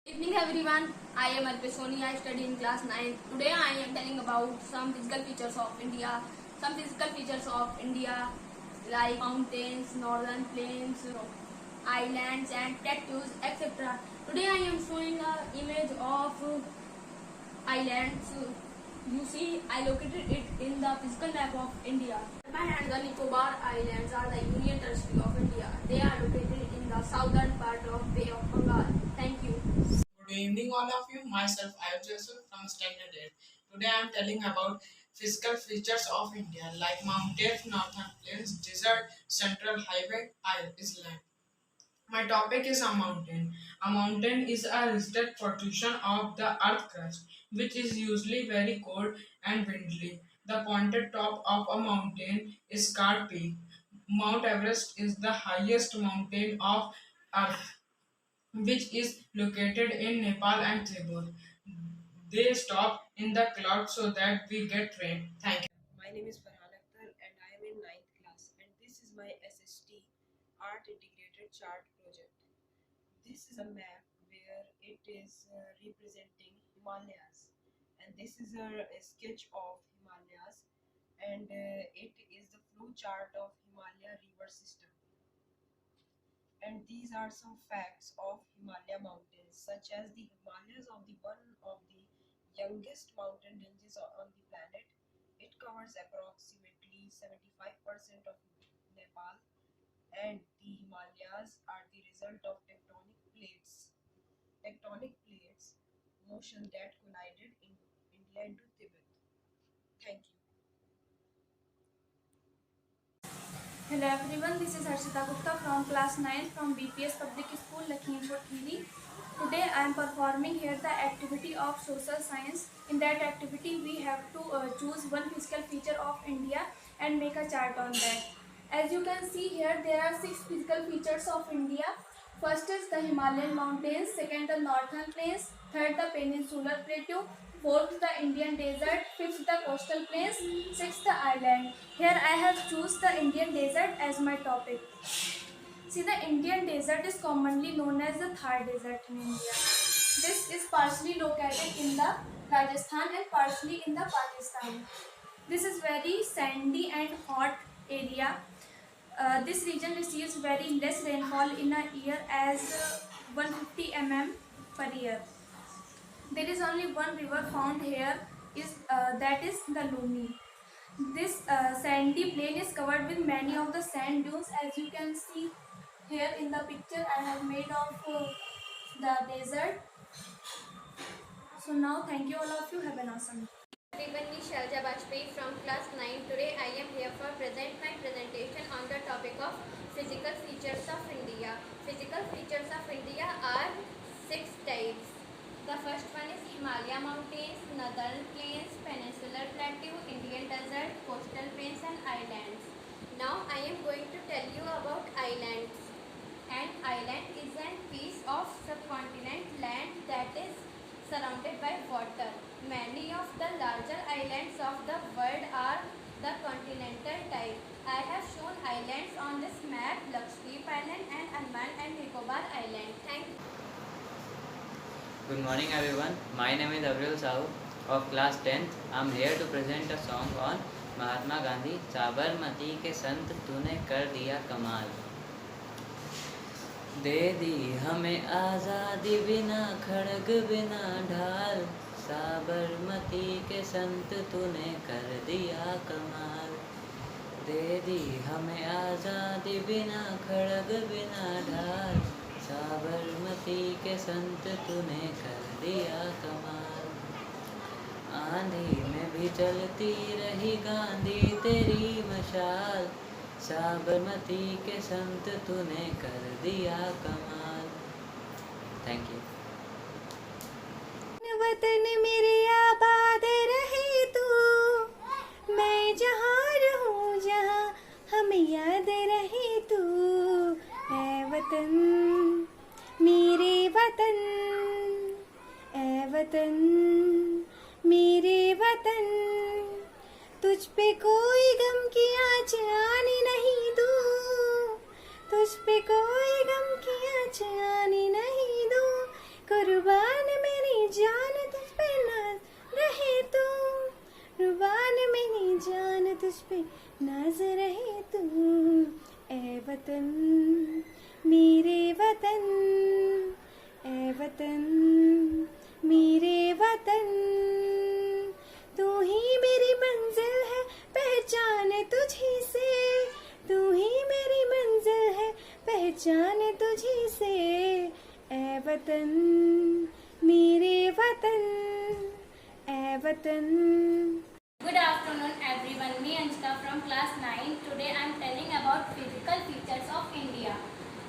Evening everyone, I am Alpesh Soni. I study in class 9. Today I am telling about some physical features of India. Some physical features of India like mountains, northern plains, islands and plateaus, etc. Today I am showing an image of islands. You see, I located it in the physical map of India. Andaman and the Nicobar Islands are the Union Territory of India. They are located in the southern part of Bay of Bengal. Thank you. Good evening, all of you. Myself, Ayush Jaiswal from Standard 8. Today I am telling about physical features of India like mountains, northern plains, desert, central highway, island. My topic is a mountain. A mountain is a rigid protrusion of the earth crust, which is usually very cold and windly. The pointed top of a mountain is called peak. Mount Everest is the highest mountain of Earth, which is located in Nepal and Tibet. They stop in the clouds so that we get rain. Thank you. My name is Farhan Akhtar and I am in ninth class, and this is my SST Art Integrated Chart project. This is a map where it is representing Himalayas, and this is a sketch of Himalayas, and it is the flow chart of Himalaya river system. And these are some facts of Himalaya mountains, such as the Himalayas of the one of the youngest mountain ranges on the planet. It covers approximately 75% of Nepal, and the Himalayas are the result of tectonic plates motion that collided in India into Tibet. Thank you. Hello everyone, this is Harshita Gupta from class 9 from BPS Public School, Lakhimpur Kheri. Today I am performing here the activity of social science. In that activity we have to choose one physical feature of India and make a chart on that. As you can see here, there are 6 physical features of India. First is the Himalayan mountains, second the northern plains, third the peninsular plateau, fourth the Indian desert, fifth the coastal plains, sixth the island. Here I have choose the Indian desert as my topic. See, the Indian desert is commonly known as the Thar desert in India. This is partially located in the Rajasthan and partially in the Pakistan. This is very sandy and hot area. This region receives very less rainfall in a year as 150 mm per year. There is only one river found here, that is the Luni. This sandy plain is covered with many of the sand dunes. As you can see here in the picture, I have made of the desert. So now thank you all of you. Have an awesome day. Everyone, is Shalja Bajpayee from class 9. Today I am here for present my presentation on the topic of physical features of India. Physical features of India are 6 types. The first one is Himalaya mountains, northern plains, peninsular plateau, Indian desert, coastal plains and islands. Now I am going to tell you about islands. An island is a piece of subcontinent land that is surrounded by water. Many of the larger islands of the world are the continental type. I have shown islands on this map: Lakshadweep Island and Andaman and Nicobar Island. Thank you. Good morning everyone. My name is Avril Sahu of class 10th. I am here to present a song on Mahatma Gandhi. Sabarmati के संत तूने कर दिया कमाल, दे दी हमें आज़ादी बिना खड़ग बिना ढाल, साबरमती के संत तूने कर दिया कमाल, दे दी हमें आज़ादी बिना खड़ग बिना ढाल, साबरमती के संत तूने कर दिया कमाल। आंधी में भी चलती रही गांधी तेरी मशाल, साबरमती के संत तूने कर दिया कमाल। Thank you. वतन मेरे आबाद रहे तू, मैं जहाँ रहूँ जहाँ हमें याद रहे तू, ऐ वतन मेरे वतन, ऐ वतन मेरे वतन, तुझ पे कोई गम की आँच आने नहीं दूँ, तुझ पे कोई गम की आँच आने नहीं दूँ, कुर्बान मेरी जान तुझ पे नाज रहे तू, कुर्बान मेरी जान तुझ पे नाज रहे तू। ए वतन मेरे वतन, ए वतन मेरे वतन, तू ही मेरी मंजिल है पहचान तुझी से, तू ही मेरी मंजिल है पहचान तुझी से। ए वतन मेरे वतन, ए वतन। Good afternoon everyone, me Anshika from class 9. Today I am telling about physical features of India.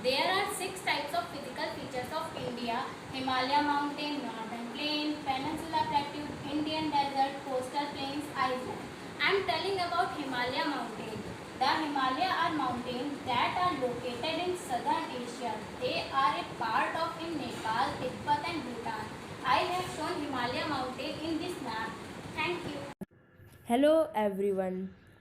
There are 6 types of physical features of India: Himalaya mountain, northern plain, peninsula plateau, Indian desert, coastal plains, island. I am telling about Himalaya mountain. The Himalaya are mountains that are located in southern Asia. They are a part of in Nepal, Tibet and Bhutan. I have shown Himalaya mountain in this map. Thank you. Hello everyone,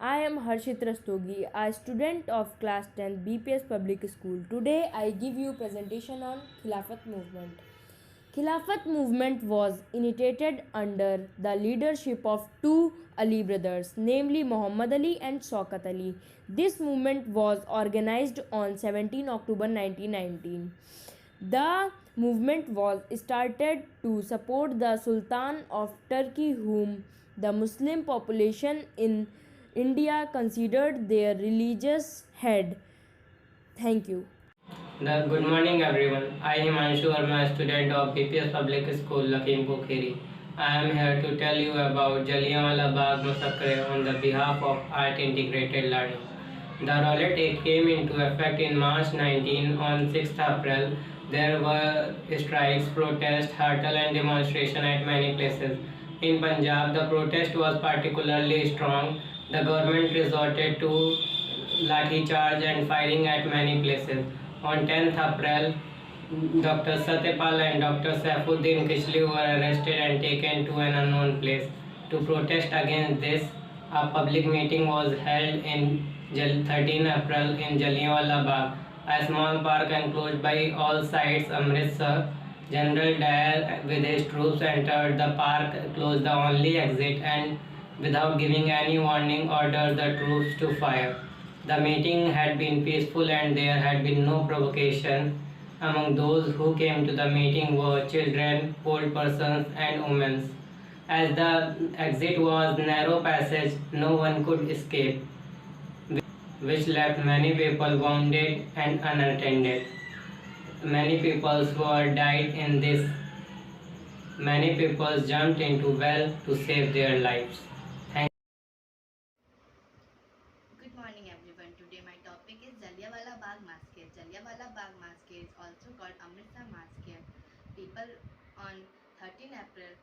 I am Harshit Rastogi, a student of class 10 BPS Public School. Today I give you presentation on Khilafat movement. Khilafat movement was initiated under the leadership of two Ali brothers, namely Muhammad Ali and Shaukat Ali. This movement was organized on 17 October 1919. The movement was started to support the Sultan of Turkey, whom the Muslim population in India considered their religious head. Thank you. Good morning everyone. I am Anshu Verma, a student of BPS Public School, Lakhimpur Kheri. I am here to tell you about Jallianwala Bagh massacre on the behalf of Art Integrated Learning. The Rowlatt Act came into effect in March 19. On 6th April, there were strikes, protests, hurtal and demonstration at many places. In Punjab, the protest was particularly strong. The government resorted to lathi charge and firing at many places. On 10th April, Dr. Satyapal and Dr. Saifuddin Kishli were arrested and taken to an unknown place. To protest against this, a public meeting was held in 13 April in Jallianwala Bagh, a small park enclosed by all sides. Amritsar, General Dyer with his troops entered the park, closed the only exit, and without giving any warning ordered the troops to fire. The meeting had been peaceful and there had been no provocation. Among those who came to the meeting were children, old persons and women. As the exit was narrow passage, no one could escape, which left many people wounded and unattended. Many people were died in this. Many people jumped into well to save their lives. Good morning everyone. Today my topic is Jallianwala Bagh Massacre. Jallianwala Bagh Massacre is also called Amritsar Massacre. People on 13 April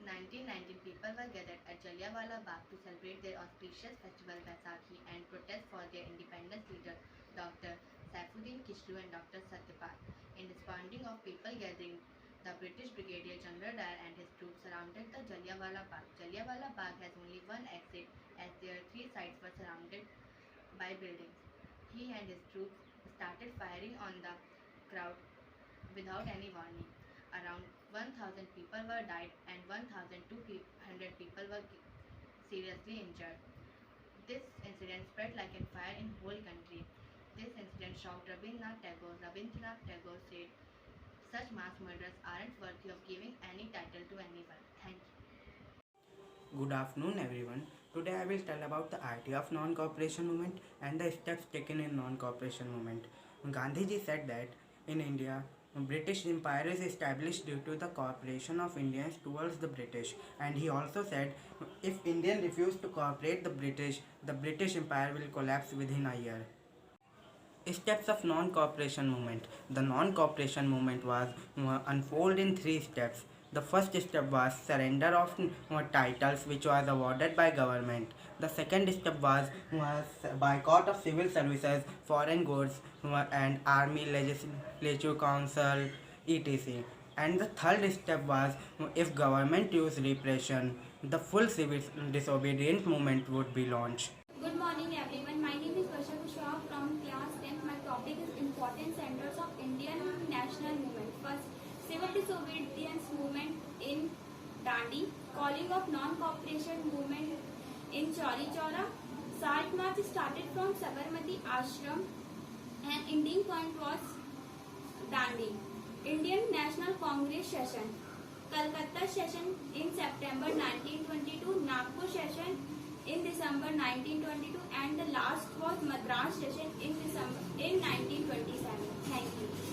1919, people were gathered at Jallianwala Bagh to celebrate their auspicious festival Baisakhi and protest for their independence leader Dr. Saifuddin Kishlu and Dr. Satyapal. In responding of people gathering, the British Brigadier General Dyer and his troops surrounded the Jallianwala Bagh. Jallianwala Bagh has only one exit, as their 3 sides were surrounded by buildings. He and his troops started firing on the crowd without any warning. Around 1,000 people were died and 1,200 people were seriously injured. This incident spread like a fire in whole country. This incident shocked Rabindranath Tagore. Rabindranath Tagore said, "Such mass murders aren't worthy of giving any title to anyone." Thank you. Good afternoon everyone. Today I will tell about the idea of non-cooperation movement and the steps taken in non-cooperation movement. Gandhiji said that in India, British Empire is established due to the cooperation of Indians towards the British, and he also said if Indians refuse to cooperate the British Empire will collapse within a year. Steps of non-cooperation movement. The non-cooperation movement was unfolded in 3 steps. The first step was surrender of titles which was awarded by government. The second step was boycott of civil services, foreign goods and army, legislature, council, etc. And the third step was if government used repression, the full civil disobedient movement would be launched. Good morning everyone. My name is Varsha Kushwaha from class 10th. My topic is important centers of Indian national movement. First, civil disobedience movement in Dandi, calling of non-cooperation movement in Chauri Chaura. Salt March started from Sabarmati Ashram and ending point was Dandi. Indian National Congress session. Calcutta session in September 1922, Nagpur session in December 1922 and the last was Madras session in December in 1927. Thank you.